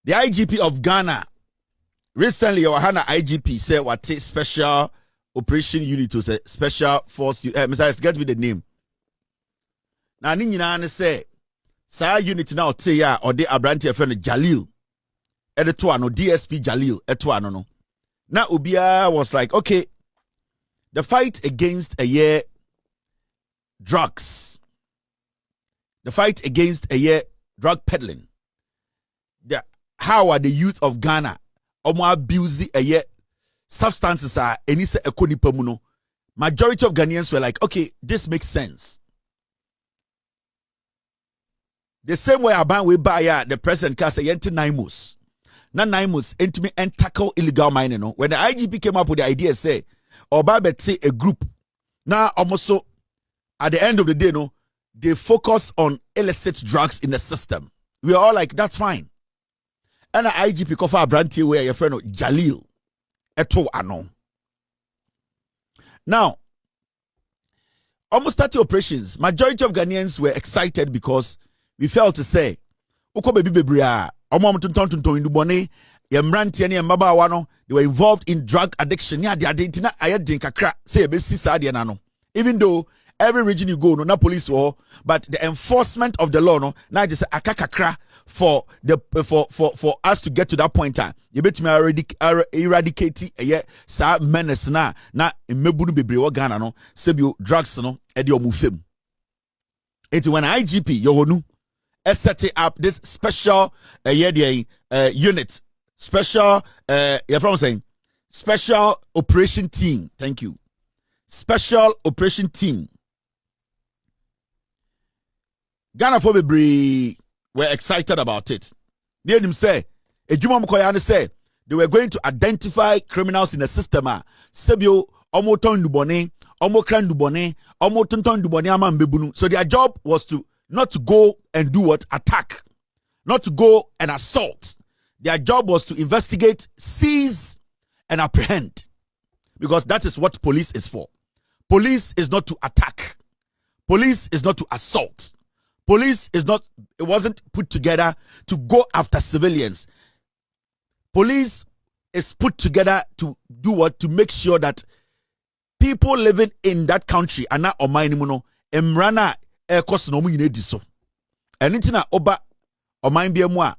The IGP of Ghana recently, Ohana IGP said what special operation unit was a special force. Mr. Get me the name. Now, Nina say, Sa unit now say ya or the Abranti friend Jalil. Edetuano, DSP Jalil, Etuano. No. Now, Ubia was like, okay, the fight against drugs, the fight against drug peddling. How are the youth of Ghana abusing substances are any se ekonipamuno? Majority of Ghanaians were like, okay, this makes sense. The same way Aban we buy the president can say yenti 9 months. Na 9 months into and tackle illegal mining. No? When the IGP came up with the idea, say, or say a group. Now almost so at the end of the day, no, they focus on illicit drugs in the system. We are all like, that's fine. And the IGP kofa Abranti where your friend Jalil eto ano. Now, almost 30 operations. Majority of Ghanaians were excited because we felt to say, Uko baby bebria, they were involved in drug addiction. Even though every region you go, no police war, but the enforcement of the law, no, now just akakakra for us to get to that point. You bet me eradicate sa menace na imebunu bebre wa Ghana no sebio drugs no e de omufem. It when IGP Yohonu set up this special unit, special special operation team. Thank you. Special operation team. Ghana for Bebre were excited about it. They him say, Ejuma Mukoyane say they were going to identify criminals in the system. Sebio omo ton dubone, omo kran dubone, omo ton dubone ama mbebunu. So their job was to not to go and do what? Attack. Not to go and assault. Their job was to investigate, seize, and apprehend. Because that is what police is for. Police is not to attack. Police is not to assault. Police is not, it wasn't put together to go after civilians. Police is put together to do what? To make sure that people living in that country are not omaimuno emrana ekos no mu nyina diso. Anything na oba omain biamwa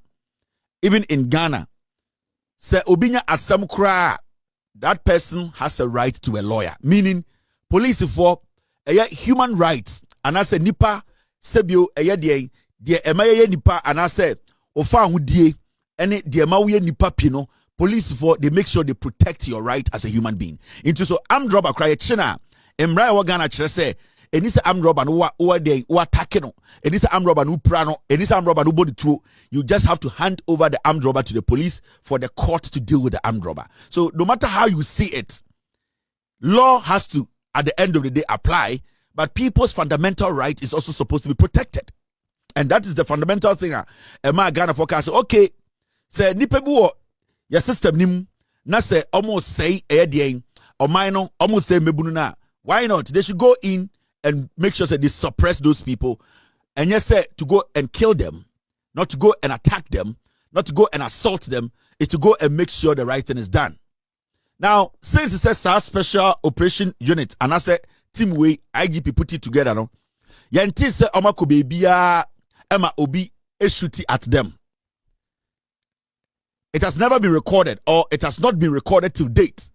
even in Ghana say obinya asem kra, that person has a right to a lawyer. Meaning police for human rights and as a nipa sebio de emaye nipa and I say ofa hudie ene de emawe nipa pino. Police for they make sure they protect your right as a human being. Into so armed robber cry china emra wa Ghana chere say enisa armed robber no wa dey wa attack no enisa armed robber no pra no enisa armed robber no body through. You just have to hand over the armed robber to the police for the court to deal with the armed robber. So no matter how you see it, law has to at the end of the day apply, but people's fundamental right is also supposed to be protected. And that is the fundamental thing. Emma Ghana forecast okay say nipa bi wo your system nim na say almost say or minor almost say mebunu na. Why not? They should go in and make sure that they suppress those people. And yes, say to go and kill them, not to go and attack them, not to go and assault them, is to go and make sure the right thing is done. Now, since it says our special operation unit, and I said team way IGP put it together, no. Yanti say omako bebia Emma Obi eshuti at them. It has never been recorded, or it has not been recorded till date.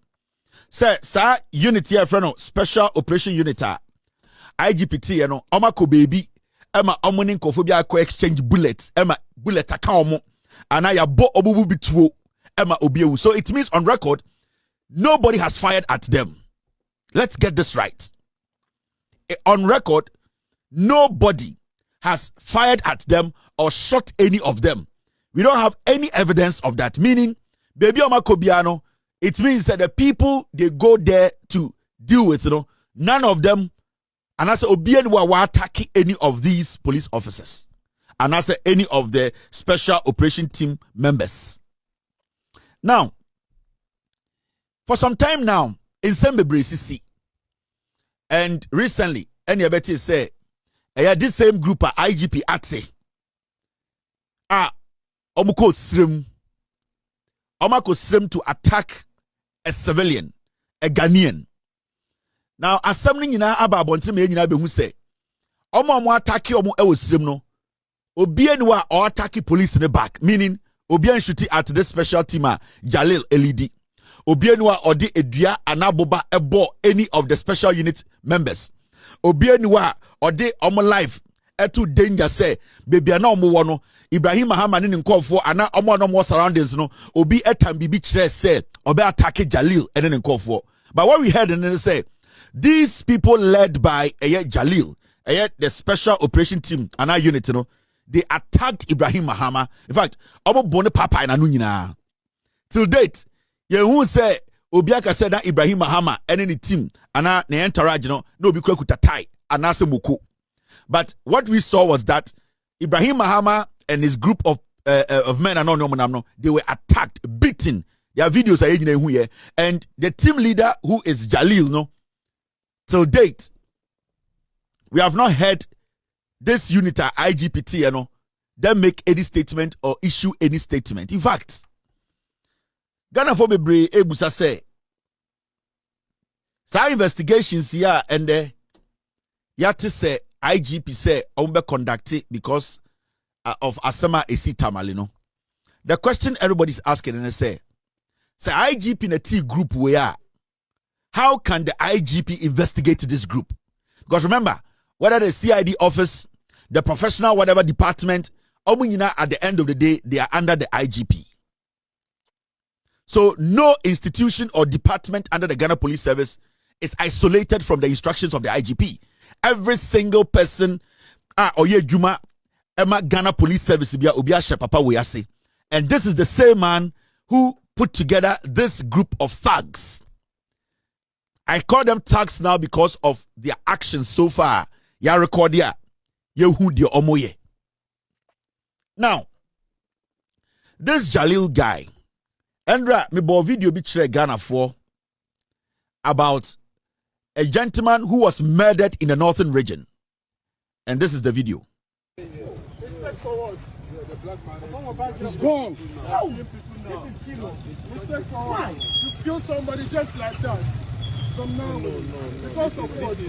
Say, sir, unity friend, special operation unit, IGPT, you know, omako baby, Emma omoning kophobia ko exchange bullets, Emma bullet akaomo, and I bo obubu bitwo, Emma obiewu. So it means on record, nobody has fired at them. Let's get this right. On record, nobody has fired at them or shot any of them. We don't have any evidence of that. Meaning, baby omakobiano, it means that the people they go there to deal with, you know, none of them, and I say Obian wa attacking any of these police officers, and I say any of the special operation team members. Now, for some time now, in Sembebre and recently, any betty say, this same group IGP Ate, omuko srim Omako slim to attack a civilian, a Ghanaian. Now, as something in our ababonte me nyina be hu say, omo attack omo e wo slim no. Obien wa or attack police in the back, meaning Obien shooting at this special team Jalil LED. Obien wa odi edua anaboba ebo any of the special unit members. Obien wa odi omo life etu danger say baby ana omo wo no Ibrahim Mahama ne nkofo ana omo no surroundings no obi etam bibi kire say obe attack Jalil and ne nkofo. But what we heard and then say these people led by Jalil, the special operation team ana unit no, they attacked Ibrahim Mahama. In fact, omo bone papa ina no nyina. Till date, who say Obiaka said that Ibrahim Mahama and any team ana ne entourage no obi kura kuta tie anase moko. But what we saw was that Ibrahim Mahama and his group of men they were attacked, beaten. Their videos are here, and the team leader who is Jalil no. Till date, we have not heard this unit IGP them make any statement or issue any statement. In fact, Ghana for bebre ebusa say sa investigations here and there yati say IGP say ombe conduct it because of Asama Esi Tamalino. The question everybody's asking and they say IGP in a T group where how can the IGP investigate this group? Because remember, whether the CID office, the professional whatever department, at the end of the day, they are under the IGP. So no institution or department under the Ghana Police Service is isolated from the instructions of the IGP. Every single person, Juma, Emma Ghana Police Service, and this is the same man who put together this group of thugs. I call them thugs now because of their actions so far. Ya record ya, yehu di omoye. Now, this Jalil guy, Andra, me bo video bi chere Ghana for about a gentleman who was murdered in the northern region. And this is the video. He's gone. Mistake for what? You kill somebody just like that. From now, because of what? He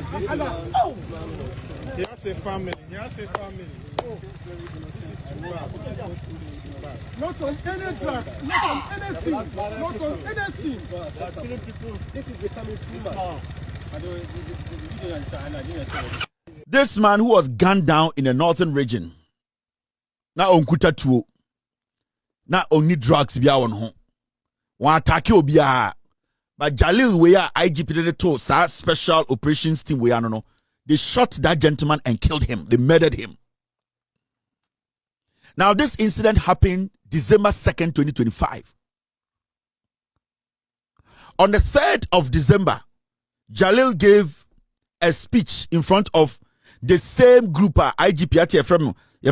has a family. He has a family. Oh. This is too bad. Not on any drugs, not on anything, not on anything. Killing people. This is becoming too much. This man who was gunned down in the northern region. Now on kuta tuo. Now only drugs be on home. One attack obia. But Jalil we are IGP to special operations team we are no. They shot that gentleman and killed him. They murdered him. Now this incident happened December 2nd, 2025. On the 3rd of December, Jalil gave a speech in front of the same group IGP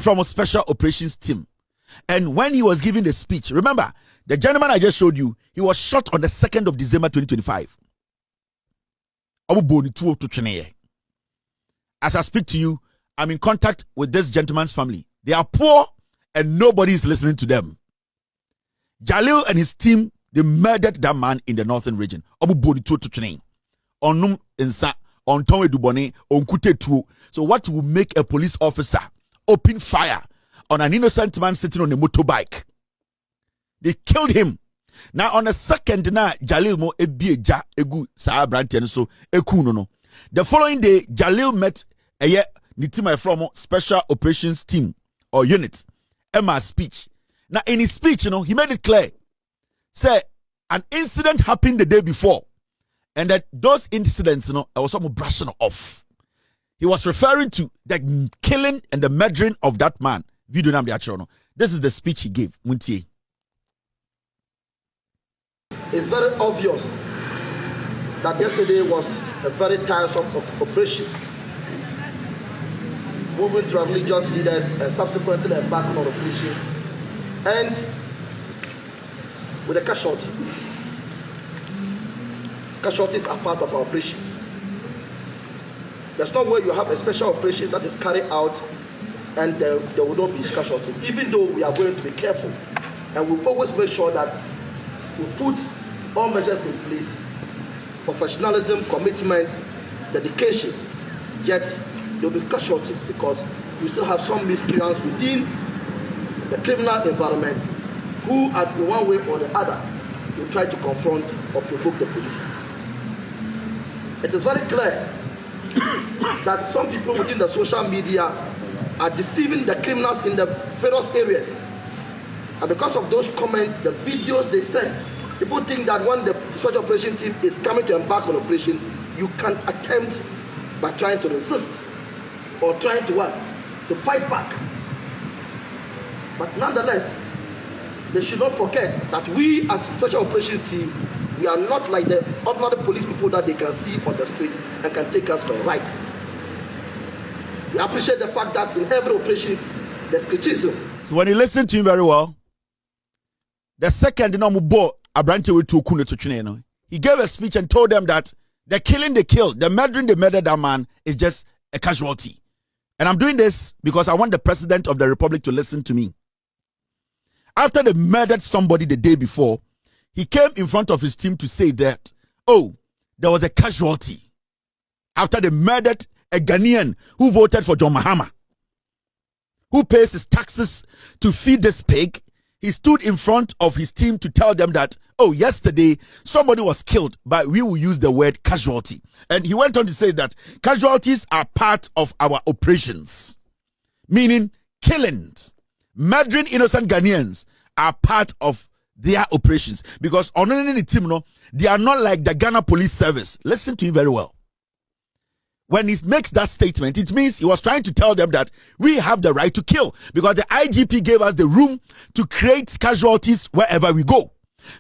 from a special operations team. And when he was giving the speech, remember, the gentleman I just showed you, he was shot on the 2nd of December 2025. As I speak to you, I'm in contact with this gentleman's family. They are poor and nobody is listening to them. Jalil and his team, they murdered that man in the northern region. So what will make a police officer open fire on an innocent man sitting on a motorbike? They killed him. Now on the 2nd, Jalil mo ebieja egu sa branten so eku no. The following day, Jalil met Nitima from special operations team or unit. Emma's speech. Now in his speech, he made it clear. Say an incident happened the day before, and that those incidents, I was almost brushing off. He was referring to the killing and the murdering of that man. Video nam de. This is the speech he gave. Muntie. It's very obvious that yesterday was a very tiresome operation, moving to religious leaders and subsequently embarking on operations, and with a casualty. Casualties are part of our operations. There's no way you have a special operation that is carried out and there will not be casualty, even though we are going to be careful and we'll always make sure that We put all measures in place, professionalism, commitment, dedication, yet there will be casualties because you still have some miscreants within the criminal environment who, in one way or the other, will try to confront or provoke the police. It is very clear that some people within the social media are deceiving the criminals in the various areas. And because of those comments, the videos they send, people think that when the special operation team is coming to embark on operation, you can attempt by trying to resist or trying to what? To fight back. But nonetheless, they should not forget that we as special operations team, we are not like the ordinary police people that they can see on the street and can take us for a ride. We appreciate the fact that in every operation there's criticism. So when you listen to him very well, the second he gave a speech and told them that the killing they killed, the murdering they murdered that man is just a casualty. And I'm doing this because I want the President of the Republic to listen to me. After they murdered somebody the day before, he came in front of his team to say that, oh, there was a casualty. After they murdered a Ghanaian who voted for John Mahama, who pays his taxes to feed this pig, he stood in front of his team to tell them that, oh, yesterday somebody was killed, but we will use the word casualty. And he went on to say that casualties are part of our operations, meaning killings, murdering innocent Ghanaians are part of their operations, because on any team, no, they are not like the Ghana Police Service. Listen to him very well. When he makes that statement, it means he was trying to tell them that we have the right to kill, because the IGP gave us the room to create casualties wherever we go.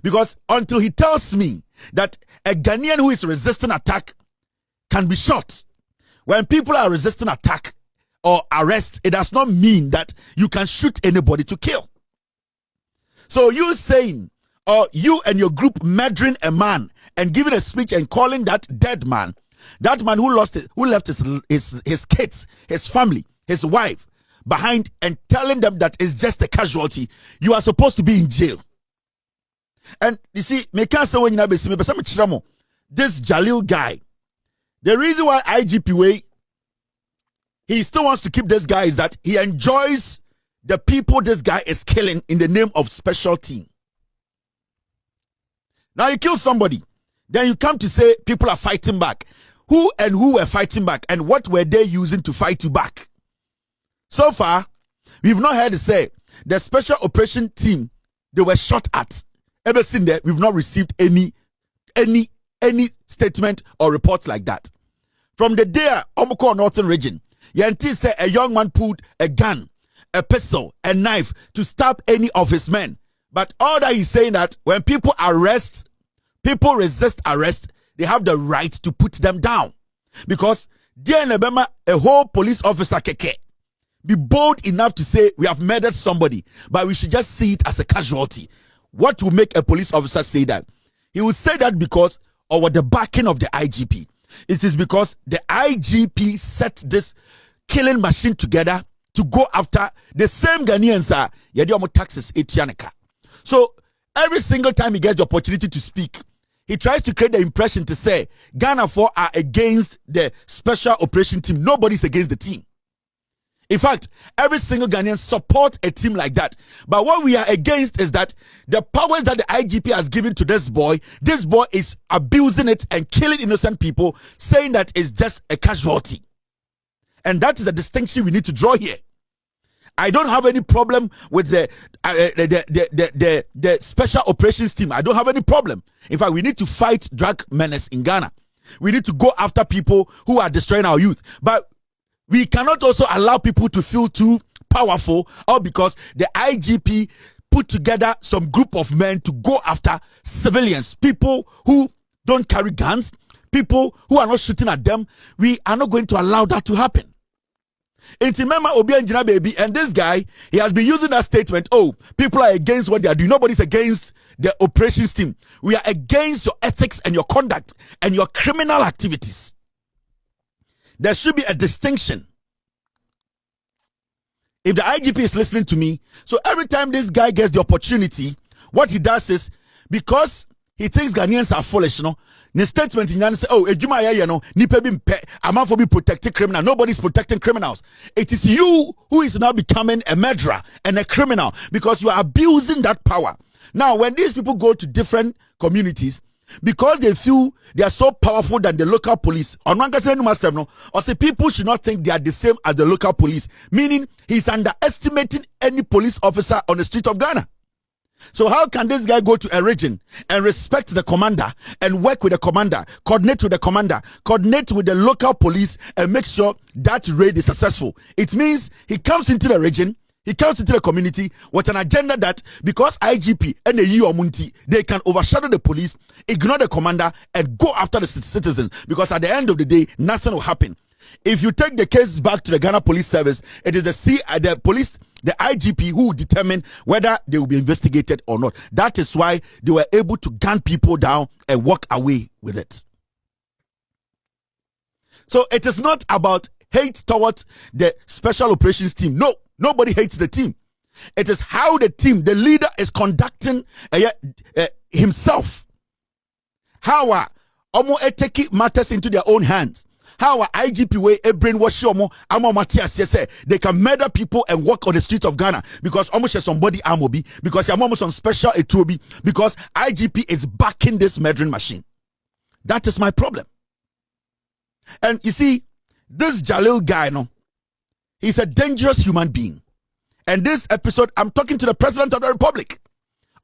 Because until he tells me that a Ghanaian who is resisting attack can be shot, when people are resisting attack or arrest, it does not mean that you can shoot anybody to kill. So you saying, or you and your group murdering a man and giving a speech and calling that dead man, that man who lost it, who left his kids, his family, his wife behind, and telling them that it's just a casualty, you are supposed to be in jail. And you see, this Jalil guy, the reason why IGP way, he still wants to keep this guy is that he enjoys the people this guy is killing in the name of special team. Now you kill somebody, then you come to say people are fighting back. Who were fighting back, and what were they using to fight you back? So far, we've not heard to say the special operation team they were shot at. Ever since that, we've not received any statement or reports like that. From the day Omoko Northern region, Yanti said a young man pulled a gun, a pistol, a knife to stab any of his men. But all that he's saying that when people resist arrest, they have the right to put them down. Because dear Nebema, a whole police officer keke, be bold enough to say we have murdered somebody, but we should just see it as a casualty. What will make a police officer say that? He will say that because of the backing of the IGP. It is because the IGP set this killing machine together to go after the same Ghanaians are yedi taxes etianeka. So every single time he gets the opportunity to speak, he tries to create the impression to say Ghana 4 are against the special operation team. Nobody's against the team. In fact, every single Ghanaian support a team like that. But what we are against is that the powers that the IGP has given to this boy is abusing it and killing innocent people, saying that it's just a casualty. And that is the distinction we need to draw here. I don't have any problem with the special operations team. I don't have any problem. In fact, we need to fight drug menace in Ghana. We need to go after people who are destroying our youth. But we cannot also allow people to feel too powerful, or because the IGP put together some group of men to go after civilians, people who don't carry guns, people who are not shooting at them. We are not going to allow that to happen. Baby, and this guy, he has been using that statement, oh, people are against what they are doing. Nobody's against the operations team. We are against your ethics and your conduct and your criminal activities. There should be a distinction. If the IGP is listening to me, so every time this guy gets the opportunity, what he does is, because he thinks Ghanaians are foolish, no. The statement in Ghana say, oh, ejuma ya no, nipe bi mpe, amanfo be protecting criminal. Nobody's protecting criminals. It is you who is now becoming a murderer and a criminal because you are abusing that power. Now, when these people go to different communities, because they feel they are so powerful than the local police, or say people should not think they are the same as the local police, meaning he's underestimating any police officer on the street of Ghana. So how can this guy go to a region and respect the commander and work with the commander, coordinate with the commander, coordinate with the local police and make sure that raid is successful? It means he comes into the region, he comes into the community with an agenda that because IGP and the Munti, they can overshadow the police, ignore the commander and go after the citizens, because at the end of the day, nothing will happen. If you take the case back to the Ghana Police Service, it is the IGP who will determine whether they will be investigated or not. That is why they were able to gun people down and walk away with it. So it is not about hate towards the special operations team. No, nobody hates the team. It is how the team, the leader, is conducting himself. How Omo take matters into their own hands. How IGP way a brainwash they can murder people and walk on the streets of Ghana because almost somebody amobi, because you're almost on special etuobi, because IGP is backing this murdering machine. That is my problem. And you see, this Jalil guy, no, he's a dangerous human being. And this episode, I'm talking to the President of the Republic.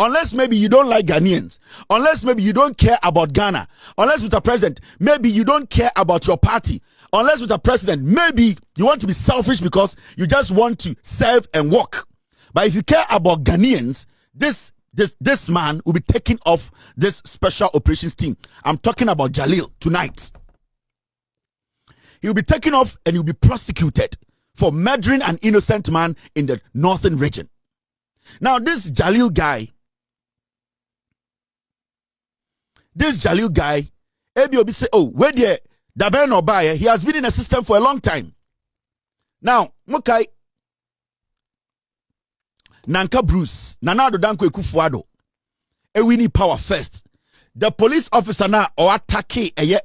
Unless maybe you don't like Ghanaians, unless maybe you don't care about Ghana, unless with a president, maybe you don't care about your party, unless with a president, maybe you want to be selfish because you just want to serve and work. But if you care about Ghanaians, this man will be taken off this special operations team. I'm talking about Jalil tonight. He will be taken off and he'll be prosecuted for murdering an innocent man in the northern region. Now, this Jalil guy, Obi say, oh, where the Daben Obaye, he has been in the system for a long time. Now, Mukai, Nanka Bruce, Nanado Danko Ekufuado, Ewini power first. The police officer now or attack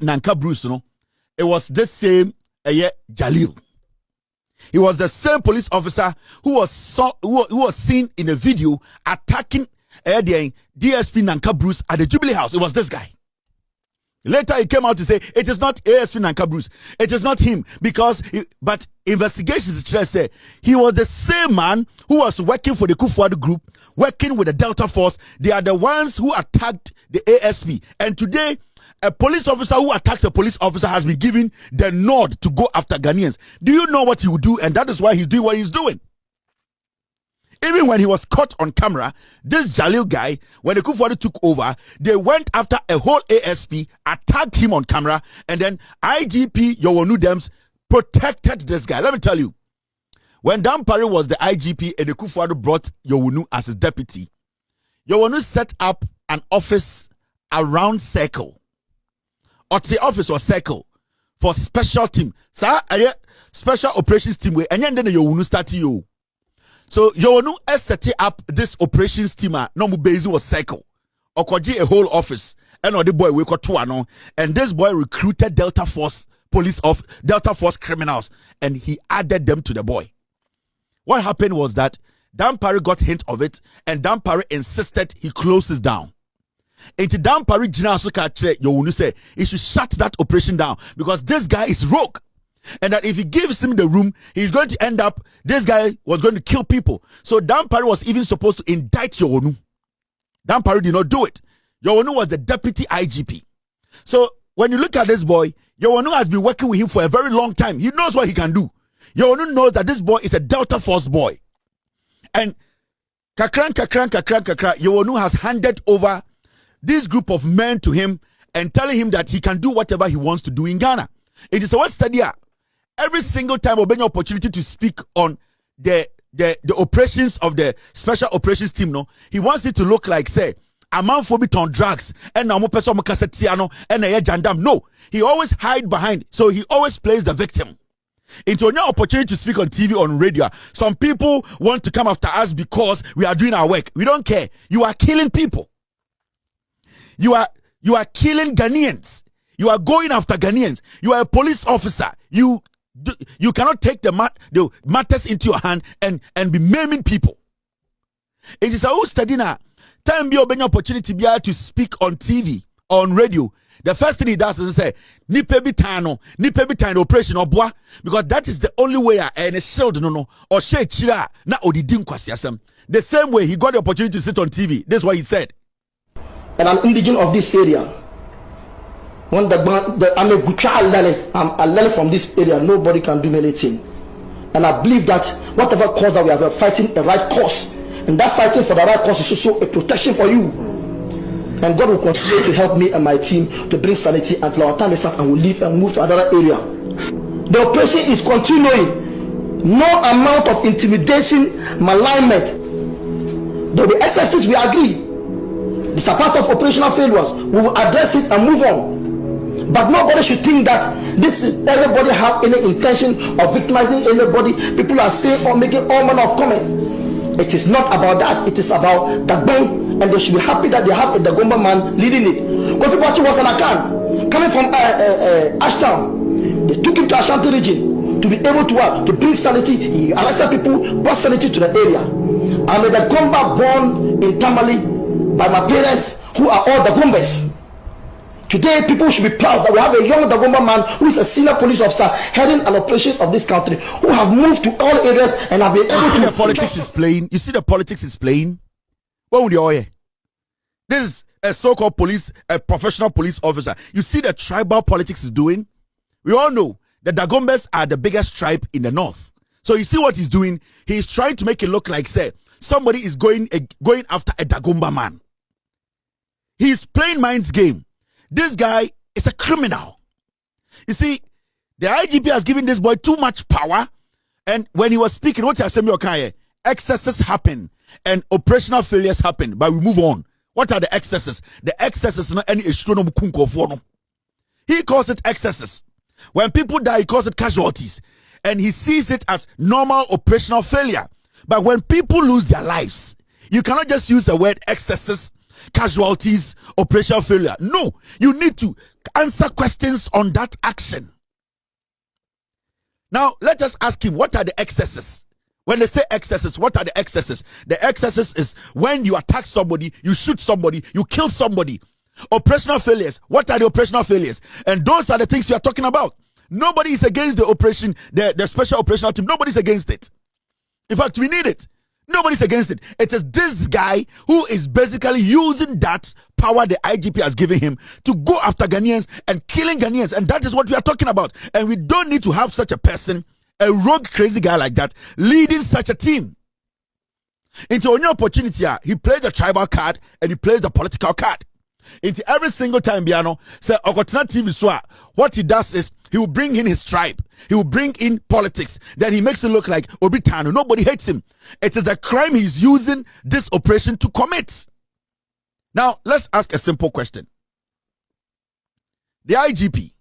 Nanka Bruce, no, it was the same Jalil. He was the same police officer who was seen in a video attacking the DSP Nanka Bruce at the Jubilee House. It was this guy. Later he came out to say it is not ASP Nanka Bruce. It is not him but investigations say he was the same man who was working for the Kufuor group, working with the Delta Force. They are the ones who attacked the ASP. And today, a police officer who attacks a police officer has been given the nod to go after Ghanaians. Do you know what he would do? And that is why he's doing what he's doing. Even when he was caught on camera, this Jalil guy, when the Kufuor took over, they went after a whole ASP, attacked him on camera, and then IGP Yowonu Dems protected this guy. Let me tell you, when Dampari was the IGP and the Kufuor brought Yowonu as his deputy, Yowonu set up an office around Circle. Or the office was Circle for special team. So, special operations team, and then Yowonu started you. So Yowonu set up this operations team. No mu base was Circle. Okoji a whole office. And the boy we got two and this boy recruited Delta Force criminals and he added them to the boy. What happened was that Dampari got hint of it and Dampari insisted he closes down. Into Dampari General Sokache Yowonu said he should shut that operation down because this guy is rogue. And that if he gives him the room, he's going to end up, this guy was going to kill people. So Dampari was even supposed to indict Yowonu. Dampari did not do it. Yowonu was the deputy IGP. So when you look at this boy, Yowonu has been working with him for a very long time. He knows what he can do. Yowonu knows that this boy is a Delta Force boy. And kakran, Yowonu has handed over this group of men to him and telling him that he can do whatever he wants to do in Ghana. It is a study. Every single time we get an opportunity to speak on the operations of the special operations team, no, he wants it to look like, say, a man for bit on drugs and now person and a jandam. No, he always hide behind. So he always plays the victim. Into an opportunity to speak on TV, on radio. Some people want to come after us because we are doing our work. We don't care. You are killing people. You are killing Ghanaians. You are going after Ghanaians. You are a police officer. You cannot take the matters into your hand and be maiming people. It is a whole study now. Time be open opportunity to speak on TV, on radio. The first thing he does is say, nipe bitano operation or bois, because that is the only way and a shield no or share chira na odidin kwasiasem. The same way he got the opportunity to sit on TV. This is what he said. And I'm indigenous of this area. When I'm a good child, I'm from this area. Nobody can do me anything. And I believe that whatever cause that we are fighting a right cause, and that fighting for the right cause is also a protection for you. And God will continue to help me and my team to bring sanity until our time is up and we'll leave and move to another area. The operation is continuing. No amount of intimidation, malignment. There will be excesses, we agree. It's a part of operational failures. We will address it and move on. But nobody should think that everybody have any intention of victimizing anybody. People are saying or making all manner of comments. It is not about that. It is about Dagbon, and they should be happy that they have a Dagomba man leading it. Kofi Boachi was an Akan coming from Ashtown. They took him to Ashanti region to be able to work, to bring sanity. He arrested people, brought sanity to the area. I'm a Dagomba born in Tamale by my parents, who are all Dagombas. Today, people should be proud that we have a young Dagomba man who is a senior police officer heading an operation of this country, who have moved to all areas and have been able to. You see the politics is playing. You see the politics is playing. What would you all hear? This is a so-called police, a professional police officer. You see the tribal politics is doing. We all know the Dagombas are the biggest tribe in the north. So you see what he's doing. He's trying to make it look like, say, somebody is going after a Dagomba man. He's playing mind's game. This guy is a criminal. You see, the IGP has given this boy too much power. And when he was speaking, what I said, excesses happen and operational failures happen. But we move on. What are the excesses? The excesses not any issue. He calls it excesses. When people die, he calls it casualties. And he sees it as normal operational failure. But when people lose their lives, you cannot just use the word excesses, casualties, operational failure. No, you need to answer questions on that action. Now, let us ask him, what are the excesses? When they say excesses, what are the excesses? The excesses is when you attack somebody, you shoot somebody, you kill somebody. Operational failures, what are the operational failures? And those are the things we are talking about. Nobody is against the operation, the special operational team. Nobody's against it. In fact, we need it. Nobody's against it. It is this guy who is basically using that power the IGP has given him to go after Ghanaians and killing Ghanaians. And that is what we are talking about. And we don't need to have such a person, a rogue, crazy guy like that, leading such a team. Into a new opportunity, he plays the tribal card and he plays the political card. Into every single time, Biano say Okotena TV Swa, what he does is he will bring in his tribe, he will bring in politics, then he makes it look like Obitano. Nobody hates him. It is the crime he's using this operation to commit. Now, let's ask a simple question. The IGP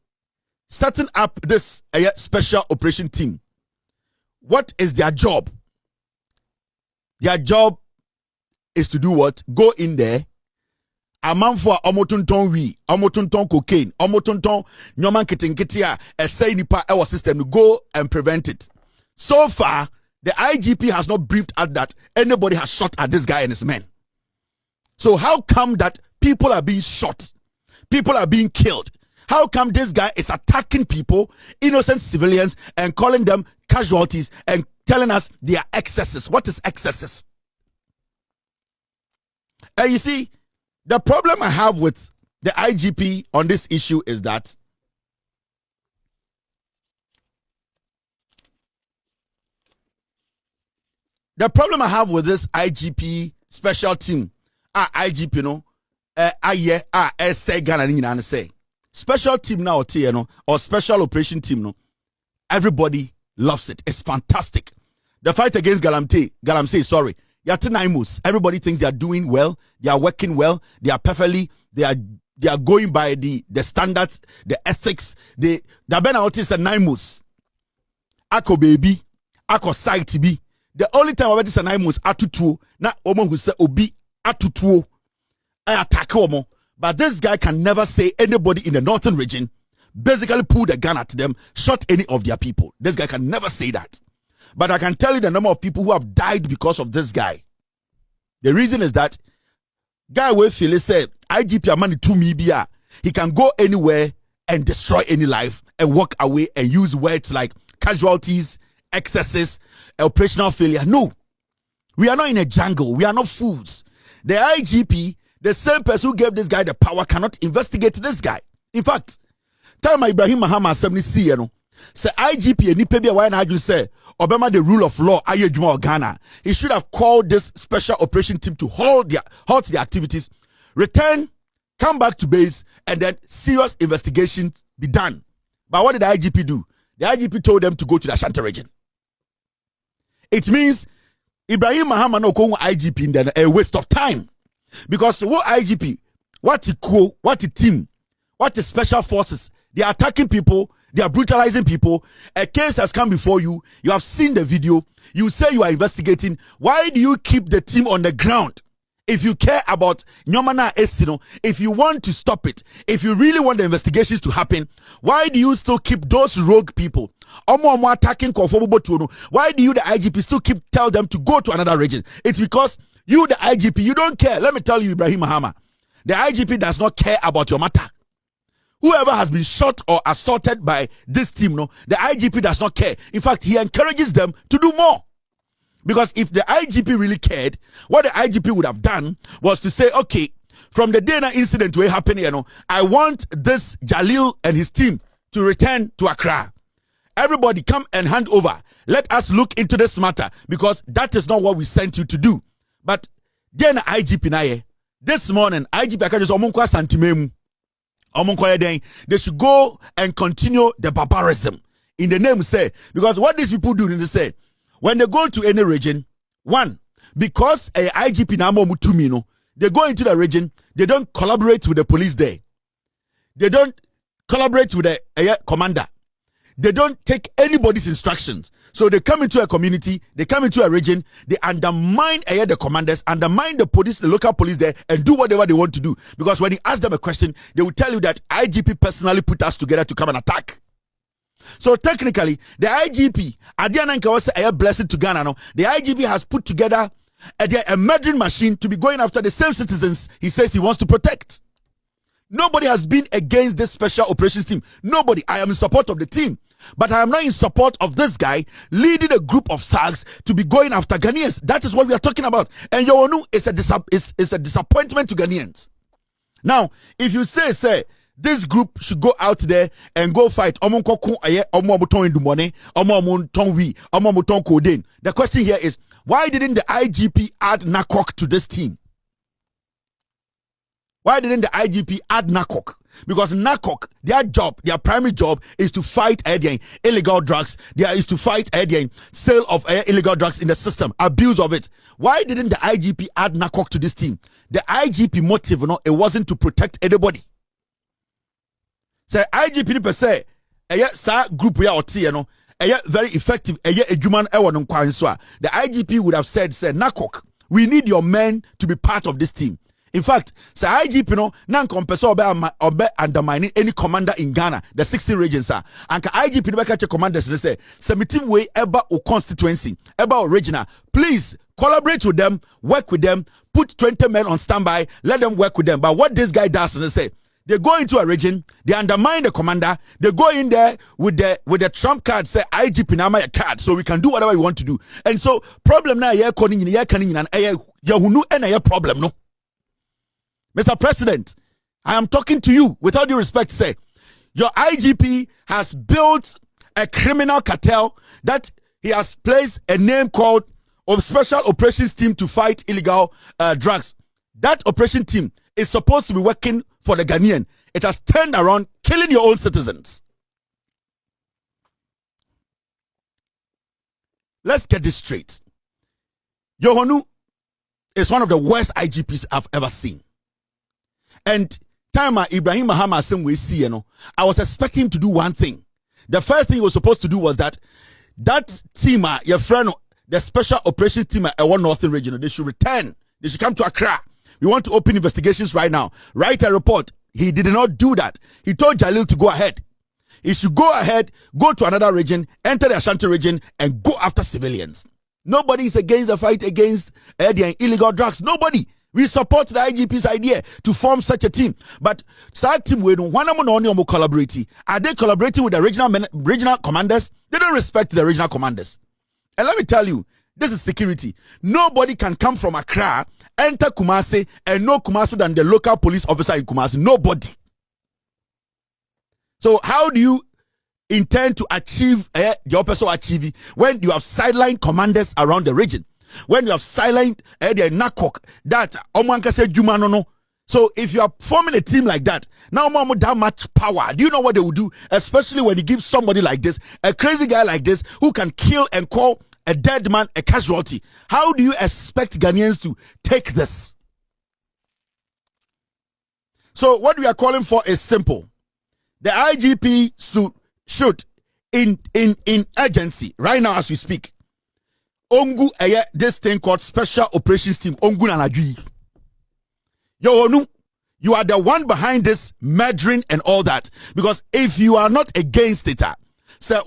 setting up this special operation team, what is their job? Their job is to do what? Go in there. A man for omotunton we, omotunton cocaine, omotunton nyoman kitinkitia, a say nipa our system to go and prevent it. So far, the IGP has not briefed at that anybody has shot at this guy and his men. So how come that people are being shot? People are being killed. How come this guy is attacking people, innocent civilians, and calling them casualties and telling us they are excesses? What is excesses? And you see, the problem I have with the IGP on this issue is that the problem I have with this IGP special team, IGP, you know, say Ghana say special team now, you know, or special operation team, no, everybody loves it. It's fantastic. The fight against Galamsey, sorry. Everybody thinks they are doing well, they are working well, they are perfectly, they are going by the standards, the ethics. The Ben is a 9 months. Ako baby, ako site be. The only time I went is a 9 months atutuo. Na omo who say obi atutuo. I attack omo. But this guy can never say anybody in the northern region basically pulled a gun at them, shot any of their people. This guy can never say that. But I can tell you the number of people who have died because of this guy. The reason is that guy will feel say IGP money to me bia. He can go anywhere and destroy any life and walk away and use words like casualties, excesses, operational failure. No. We are not in a jungle. We are not fools. The IGP, the same person who gave this guy the power, cannot investigate this guy. In fact, time Ibrahim Mahama 70 you know, say IGP and Nipebia why na say Obama the rule of law ayejuma Ghana. He should have called this special operation team to halt their activities, return, come back to base, and then serious investigations be done. But what did the IGP do? The IGP told them to go to the Ashanti region. It means Ibrahim Mahama no go IGP in then a waste of time. Because what IGP, what a team, what is special forces, they are attacking people, they are brutalizing people. A case has come before you, you have seen the video, you say you are investigating. Why do you keep the team on the ground? If you care about Nyomana Esino, if you want to stop it, if you really want the investigations to happen, why do you still keep those rogue people? Omo attacking Kofobo. Why do you, the IGP, still tell them to go to another region? It's because you, the IGP, you don't care. Let me tell you, Ibrahim Mahama, the IGP does not care about your matter. Whoever has been shot or assaulted by this team, no, the IGP does not care. In fact, he encourages them to do more. Because if the IGP really cared, what the IGP would have done was to say, okay, from the day that incident will happen, you know, I want this Jalil and his team to return to Accra. Everybody come and hand over. Let us look into this matter because that is not what we sent you to do. But then IGP naye, this morning, IGP just omunkwa santimemu. They should go and continue the barbarism in the name say, because what these people do, they say, when they go to any region, one, because a IGP Namo Mutumino, they go into the region, they don't collaborate with the police there. They don't collaborate with the commander. They don't take anybody's instructions. So they come into a community, they come into a region, they undermine the commanders, undermine the police, the local police there, and do whatever they want to do. Because when you ask them a question, they will tell you that IGP personally put us together to come and attack. So technically, the IGP, Adiananka was a blessing to Ghana. No? The IGP has put together a murdering machine to be going after the same citizens he says he wants to protect. Nobody has been against this special operations team. Nobody. I am in support of the team. But I am not in support of this guy leading a group of thugs to be going after Ghanaians. That is what we are talking about. And Yowonu is a disappointment to Ghanaians. Now, if you say, this group should go out there and go fight. The question here is, why didn't the IGP add NACOC to this team? Why didn't the IGP add NACOC? Because NACOC, their primary job is to fight illegal drugs. Is to fight sale of illegal drugs in the system, abuse of it. Why didn't the IGP add NACOC to this team? The IGP motive, it wasn't to protect anybody. Say IGP per se, sa group ya oti no, very effective. The IGP would have said, NACOC, we need your men to be part of this team. In fact, say IGP no, nan compensate obe undermining any commander in Ghana, the 16 regions are. And IGP no catch commanders they say, submitting way eba o constituency, eba o regional. Please collaborate with them, work with them, put 20 men on standby, let them work with them. But what this guy does, they say, they go into a region, they undermine the commander, they go in there with the trump card, say IGP nama a card, so we can do whatever we want to do. And so problem na ye calling in ye canning and yahunu and a problem no. Mr. President, I am talking to you with all due respect, say your IGP has built a criminal cartel that he has placed a name called Special Operations Team to fight illegal drugs. That operation team is supposed to be working for the Ghanaian. It has turned around, killing your own citizens. Let's get this straight. Yohonu is one of the worst IGPs I've ever seen. And time Ibrahim Mahama same we see, I was expecting him to do one thing. The first thing he was supposed to do was that team, your friend, the special operations team at one northern region, they should return. They should come to Accra. We want to open investigations right now. Write a report. He did not do that. He told Jalil to go ahead. He should go ahead, go to another region, enter the Ashanti region, and go after civilians. Nobody is against the fight against the illegal drugs. Nobody. We support the IGP's idea to form such a team. But that team, we don't want collaborate. Are they collaborating with the regional commanders? They don't respect the regional commanders. And let me tell you, this is security. Nobody can come from Accra, enter Kumasi, and know Kumasi than the local police officer in Kumasi. Nobody. So how do you intend to achieve the opposite achieve when you have sidelined commanders around the region? When you have sidelined the NACOC that Omanka said Jumanono. So if you are forming a team like that, now Mamo that much power, do you know what they will do? Especially when you give somebody like this, a crazy guy like this, who can kill and call a dead man a casualty. How do you expect Ghanaians to take this? So what we are calling for is simple. The IGP should in urgency right now as we speak. Ongu this thing called Special Operations Team. Ongu Nanajui. You are the one behind this murdering and all that. Because if you are not against it, say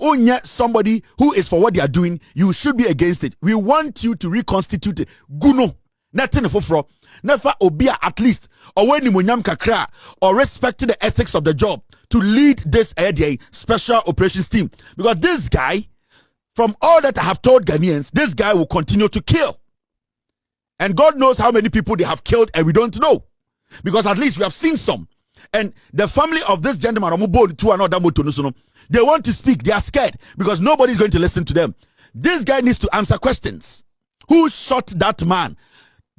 somebody who is for what they are doing, you should be against it. We want you to reconstitute it. Guno. Nothing for never obia at least or when you kakra or respect the ethics of the job to lead this special operations team, because this guy, from all that I have told Ghanaians, this guy will continue to kill, and God knows how many people they have killed and we don't know, because at least we have seen some. And the family of this gentleman, they want to speak. They are scared because nobody is going to listen to them. This guy needs to answer questions. Who shot that man?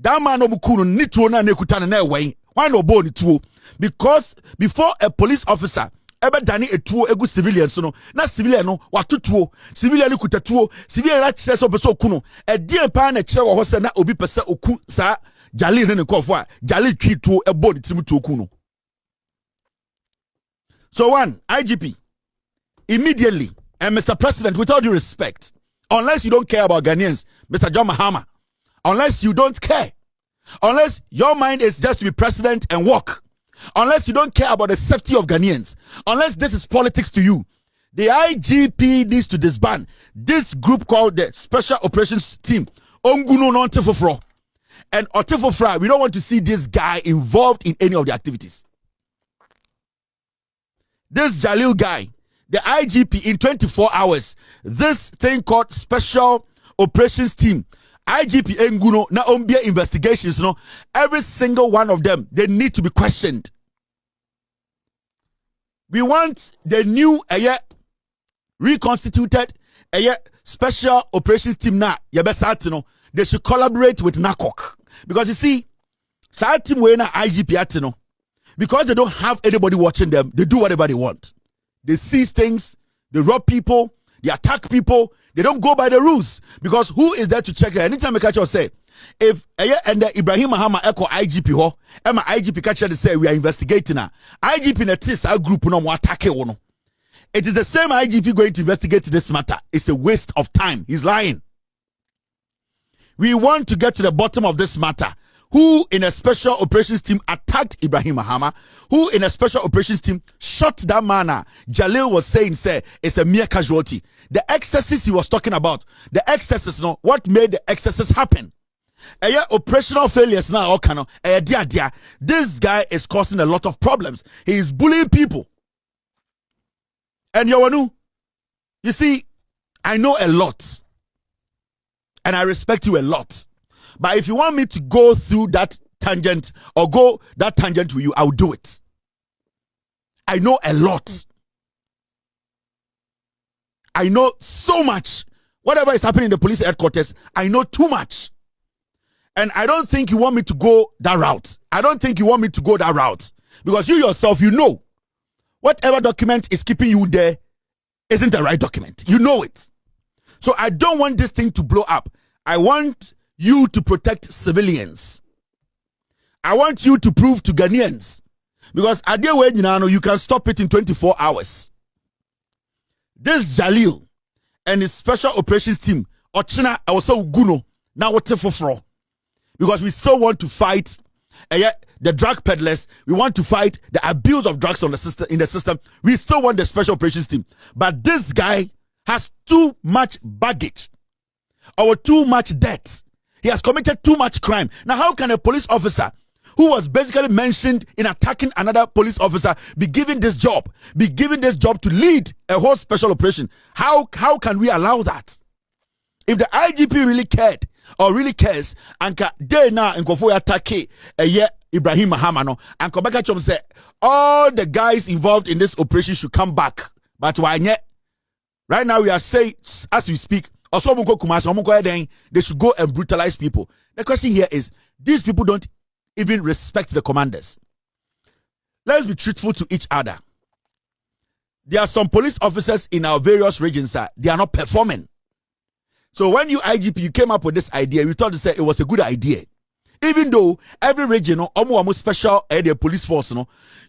That man need to know why no bone to, because before a police officer ever done a tuo egu civilians no na civilian no watu tuo civilian kuta tuo civilian na chese so beso kuno e die pa na kire wo ho se na obi pese oku sa Jalil ne nkofo a Jalil twi tuo e body tim tuo kuno. So one, IGP, immediately, and Mr. President, with all due respect, unless you don't care about Ghanaians, Mr. John Mahama, unless you don't care, unless your mind is just to be president and walk, unless you don't care about the safety of Ghanaians, unless this is politics to you, the IGP needs to disband this group called the Special Operations Team. Onguno non Tifofro. And Otifofra, we don't want to see this guy involved in any of the activities. This Jalil guy, the IGP, in 24 hours, this thing called Special Operations Team, IGP Enguno, na Ombia investigations, every single one of them, they need to be questioned. We want the new reconstituted Special Operations Team na they should collaborate with NACOC. Because you see, team IGP because they don't have anybody watching them, they do whatever they want. They seize things, they rob people, they attack people, they don't go by the rules. Because who is there to check it? Anytime I catch you say, if and Ibrahim Mahama echo IGP ho, Emma IGP catch you say we are investigating her. IGP in a TIS group no more attack one. It is the same IGP going to investigate this matter. It's a waste of time. He's lying. We want to get to the bottom of this matter. Who in a special operations team attacked Ibrahim Mahama? Who in a special operations team shot that man? Jalil was saying, it's a mere casualty. The excesses he was talking about, the excesses, what made the excesses happen? Operational failures now, this guy is causing a lot of problems. He is bullying people. And you see, I know a lot. And I respect you a lot. But if you want me to go through that tangent or go that tangent with you, I'll do it. I know a lot. I know so much. Whatever is happening in the police headquarters, I know too much. And I don't think you want me to go that route. I don't think you want me to go that route. Because you yourself, you know, whatever document is keeping you there isn't the right document. You know it. So I don't want this thing to blow up. I want you to protect civilians. I want you to prove to Ghanaians. Because at the way, you can stop it in 24 hours. This Jalil and his special operations team, Ochina, also Guno, now what for? Because we still want to fight the drug peddlers. We want to fight the abuse of drugs on the system in the system. We still want the special operations team. But this guy has too much baggage or too much debt. He has committed too much crime. Now, how can a police officer who was basically mentioned in attacking another police officer be given this job to lead a whole special operation? How can we allow that? If the IGP really cared or really cares, anka day now in Kofo attack Ibrahim Mahamano and Kobeka Chom say all the guys involved in this operation should come back. But why yet? Right now we are saying, as we speak, they should go and brutalize people. The question here is, these people don't even respect the commanders. Let's be truthful to each other. There are some police officers in our various regions, they are not performing. So when you IGP, you came up with this idea, we thought to say it was a good idea. Even though every region, almost special police force,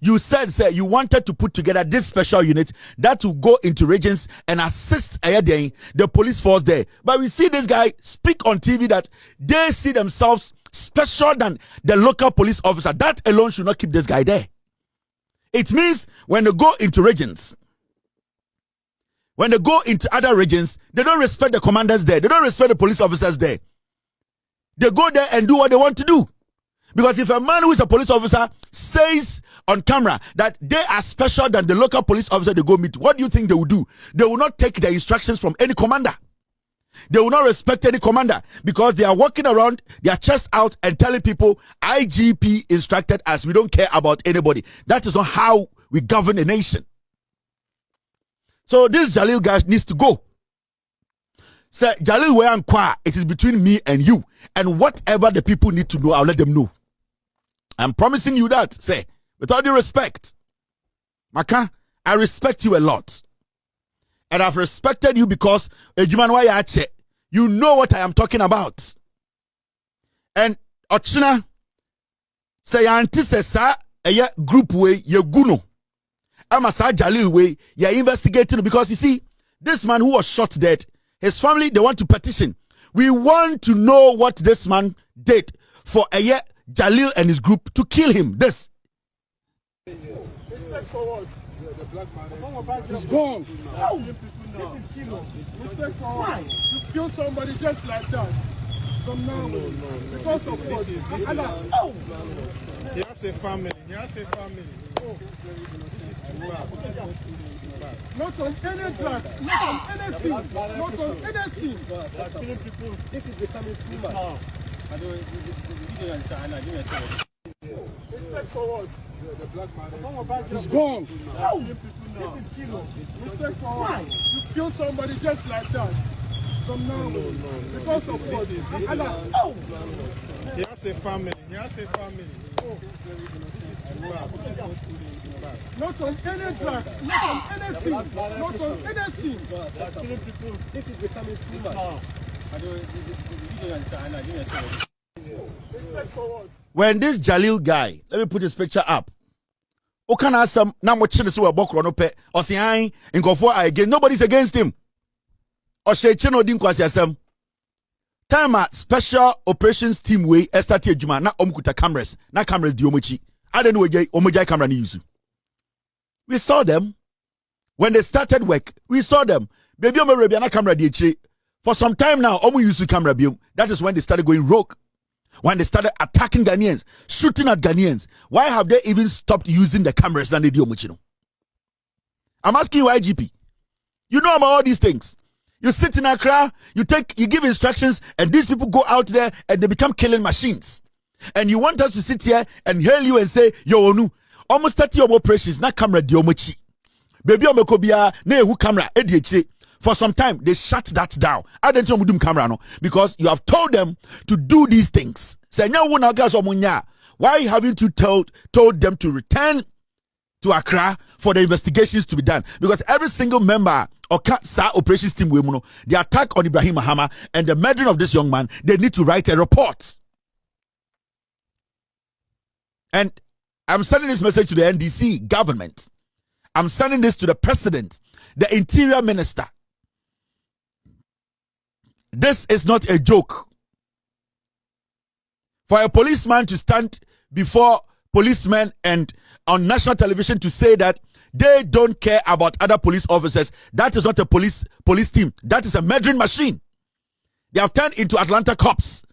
you said you wanted to put together this special unit that will go into regions and assist the police force there. But we see this guy speak on TV that they see themselves special than the local police officer. That alone should not keep this guy there. It means when they go into regions, when they go into other regions, they don't respect the commanders there. They don't respect the police officers there. They go there and do what they want to do. Because if a man who is a police officer says on camera that they are special than the local police officer they go meet, what do you think they will do? They will not take the instructions from any commander. They will not respect any commander because they are walking around, their chest out and telling people, IGP instructed us, we don't care about anybody. That is not how we govern a nation. So this Jalil guy needs to go. Say, Jalil, where and qua, it is between me and you. And whatever the people need to know, I'll let them know. I'm promising you that. Say, with all due respect, Maka, I respect you a lot. And I've respected you because you know what I am talking about. And Ochina, say, auntie says, a group way, ye guno. I'm a Jalil way, you're investigating because you see, this man who was shot dead, his family, they want to petition. We want to know what this man did for Jalil and his group to kill him. This. Respect for what? The black man. He's gone. Respect for what? You kill somebody just like that. From now on. Because of what? He has a family. Not on any drug, not on anything, not on anything. Killing people, this is becoming too much. Respect for what? The black man. He's gone. Respect for what? You kill somebody just like that. From now on. Because of what? He has a family. Not on any drug, not on anything, not on anything. Killing people, this is becoming too much. Respect for what? When this Jalil guy, let me put his picture up. Can ask some now much children who are bokronope or say in go for again. Nobody's against him. Or say chino din kwasi time special operations team way estati ejuma na omkuta cameras na cameras di omochi. I don't know omojai camera ni use. We saw them when they started work. We saw them. Baby na camera di for some time now. Omu use camera biom. That is when they started going rogue. When they started attacking Ghanaians, shooting at Ghanaians. Why have they even stopped using the cameras than they do omochi? I'm asking you, IGP. You know about all these things. You sit in Accra, you give instructions, and these people go out there and they become killing machines. And you want us to sit here and hail you and say, yo, onu, almost 30 operations, na camera di omochi. Baby omekobia, na ehu camera, ediyeche. For some time, they shut that down. I don't know camera no, because you have told them to do these things. Why haven't you told them to return to Accra for the investigations to be done? Because every single member of SAR operations team, the attack on Ibrahim Mahama and the murdering of this young man, they need to write a report. And I'm sending this message to the NDC government. I'm sending this to the president, the interior minister. This is not a joke. For a policeman to stand before policemen and on national television to say that they don't care about other police officers. That is not a police team. That is a murdering machine. They have turned into Atlanta cops.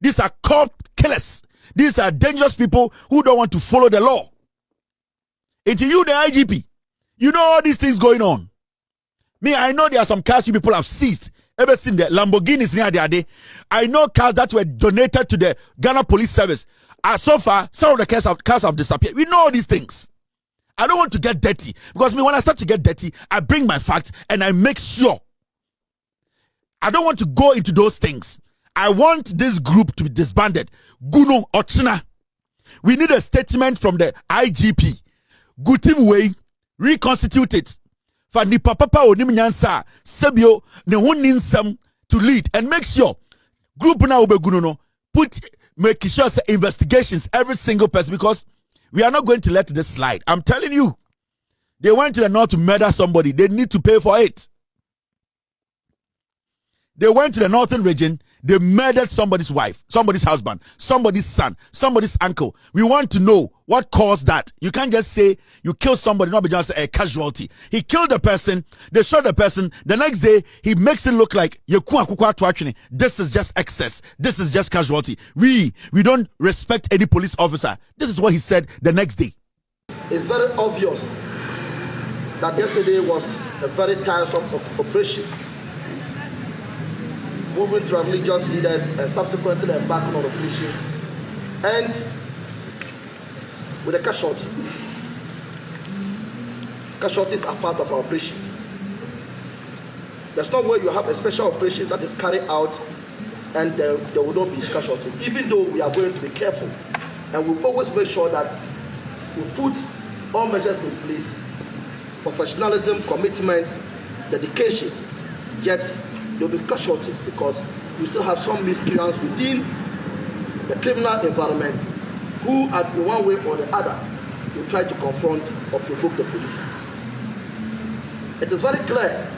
These are cop killers. These are dangerous people who don't want to follow the law. Into you, the IGP, you know all these things going on. Me, I know there are some cars you people have seized. Ever seen the Lamborghinis near the day? I know cars that were donated to the Ghana Police Service. So far, some of the cars have disappeared. We know all these things. I don't want to get dirty because me, when I start to get dirty, I bring my facts and I make sure. I don't want to go into those things. I want this group to be disbanded. Guno Ochina. We need a statement from the IGP. Gutim way, reconstitute it. For nipa papa onim nyansa sebio ne honinsam to lead and make sure group na obeguno no make sure say investigations every single person, because we are not going to let this slide. I'm telling you, they went to the north to murder somebody. They need to pay for it. They went to the northern region. They murdered somebody's wife, somebody's husband, somebody's son, somebody's uncle. We want to know what caused that. You can't just say you killed somebody, not be just a casualty. He killed the person. They shot the person. The next day, he makes it look like this is just excess. This is just casualty. We don't respect any police officer. This is what he said the next day. It's very obvious that yesterday was a very tiresome operation, moving to religious leaders and subsequently embarking on operations, and with a casualty. Casualties are part of our operations. There's no way you have a special operation that is carried out and there will not be casualty, even though we are going to be careful and we'll always make sure that we put all measures in place: professionalism, commitment, dedication. Yet there will be casualties because you still have some miscreants within the criminal environment who, at one way or the other, will try to confront or provoke the police. It is very clear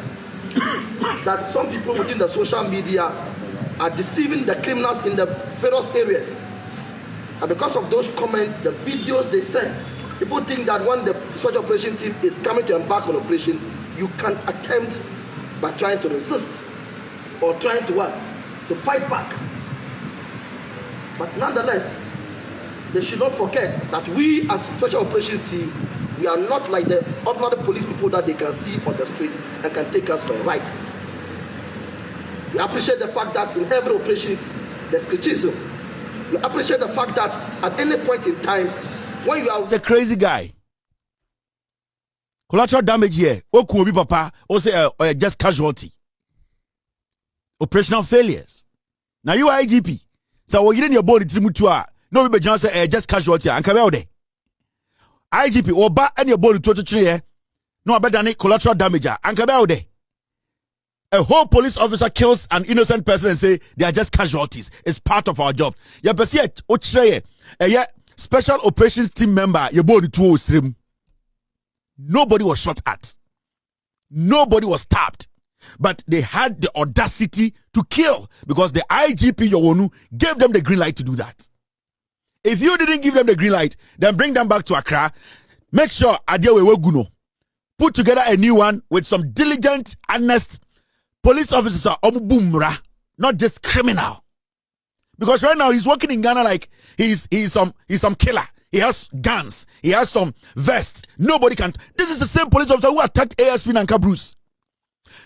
that some people within the social media are deceiving the criminals in the various areas. And because of those comments, the videos they send, people think that when the special operation team is coming to embark on operation, you can attempt by trying to resist or trying to what? To fight back. But nonetheless, they should not forget that we as special operations team, we are not like the ordinary police people that they can see on the street and can take us for a ride. We appreciate the fact that in every operation there's criticism. We appreciate the fact that at any point in time, when you are... It's a crazy guy. Collateral damage here. Okuobi papa, or say just casualty. Operational failures. Now you are IGP. So what you in your body to no be just casualty and come out there. IGP or ba and your body to no better than collateral damage and come out there. A whole police officer kills an innocent person and say they are just casualties. It's part of our job. Ya pesi special operations team member your body to stream. Nobody was shot at. Nobody was stabbed. But they had the audacity to kill because the IGP Yowonu gave them the green light to do that. If you didn't give them the green light, then bring them back to Accra. Make sure Adewewe Guno put together a new one with some diligent, honest police officers are omubumra, not just criminal. Because right now he's working in Ghana like he's some killer. He has guns. He has some vests. Nobody can. This is the same police officer who attacked ASP Nanka Bruce.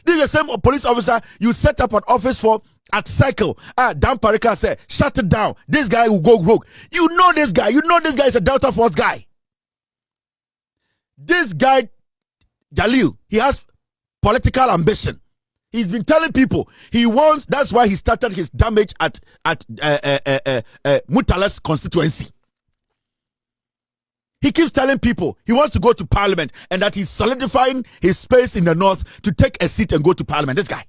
This is the same police officer you set up an office for at Cycle. Dan Parika said, shut it down. This guy will go rogue. You know this guy. You know this guy is a Delta Force guy. This guy, Jalil, he has political ambition. He's been telling people he wants, that's why he started his damage at Mutala's constituency. He keeps telling people he wants to go to parliament and that he's solidifying his space in the north to take a seat and go to parliament. This guy.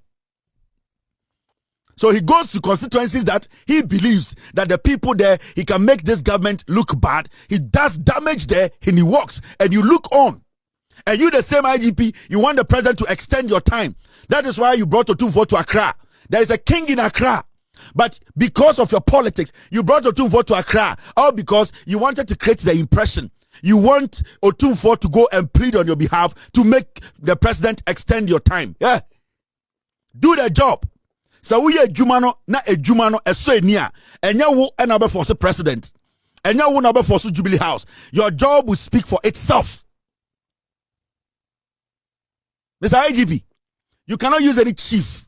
So he goes to constituencies that he believes that the people there, he can make this government look bad. He does damage there and he walks and you look on. And you the same IGP, you want the president to extend your time. That is why you brought Otumfuo to Accra. There is a king in Accra. But because of your politics, you brought Otumfuo to Accra, all because you wanted to create the impression. You want Otumfuo to go and plead on your behalf to make the president extend your time. Yeah. Do the job. So we are Jumano, not a Jumano, a Soenia, and you will another force president. And you will never force Jubilee House. Your job will speak for itself. Mr. IGP, you cannot use any chief.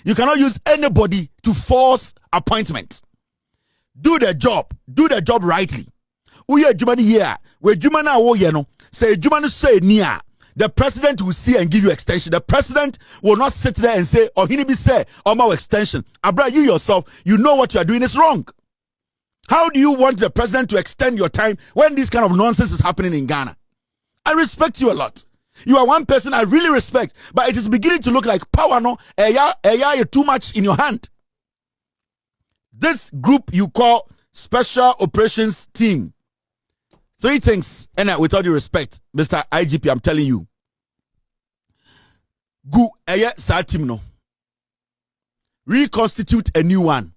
You cannot use anybody to force appointment. Do the job. Do the job rightly. We are Jumani here. We Jumana wo yeno. Say Jumani say near. The president will see and give you extension. The president will not sit there and say, or he be say, or my extension. Abra, you yourself, you know what you are doing is wrong. How do you want the president to extend your time when this kind of nonsense is happening in Ghana? I respect you a lot. You are one person I really respect, but it is beginning to look like power no too much in your hand. This group you call Special Operations Team. 3 things, and with all due respect, Mr. IGP, I'm telling you. Go sa team no. Reconstitute a new one.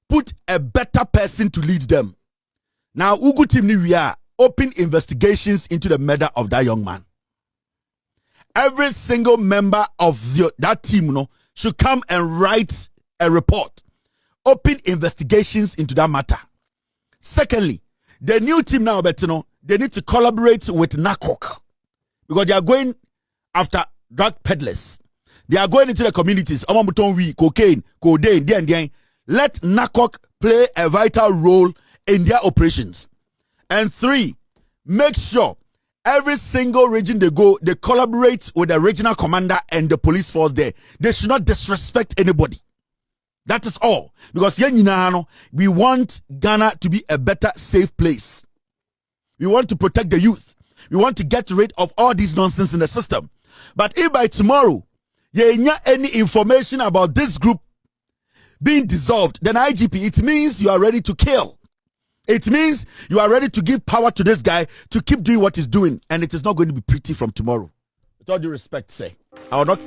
Put a better person to lead them. Now, Ugu team ni we are open investigations into the murder of that young man. Every single member of that team no, should come and write a report. Open investigations into that matter. Secondly, the new team now, they need to collaborate with NACOC because they are going after drug peddlers. They are going into the communities. Cocaine, codeine, let NACOC play a vital role in their operations. And 3, make sure every single region they go, they collaborate with the regional commander and the police force there. They should not disrespect anybody. That is all. Because we want Ghana to be a better, safe place. We want to protect the youth. We want to get rid of all this nonsense in the system. But if by tomorrow, you have any information about this group being dissolved, then IGP, it means you are ready to kill. It means you are ready to give power to this guy to keep doing what he's doing. And it is not going to be pretty from tomorrow. With all due respect, say, I will not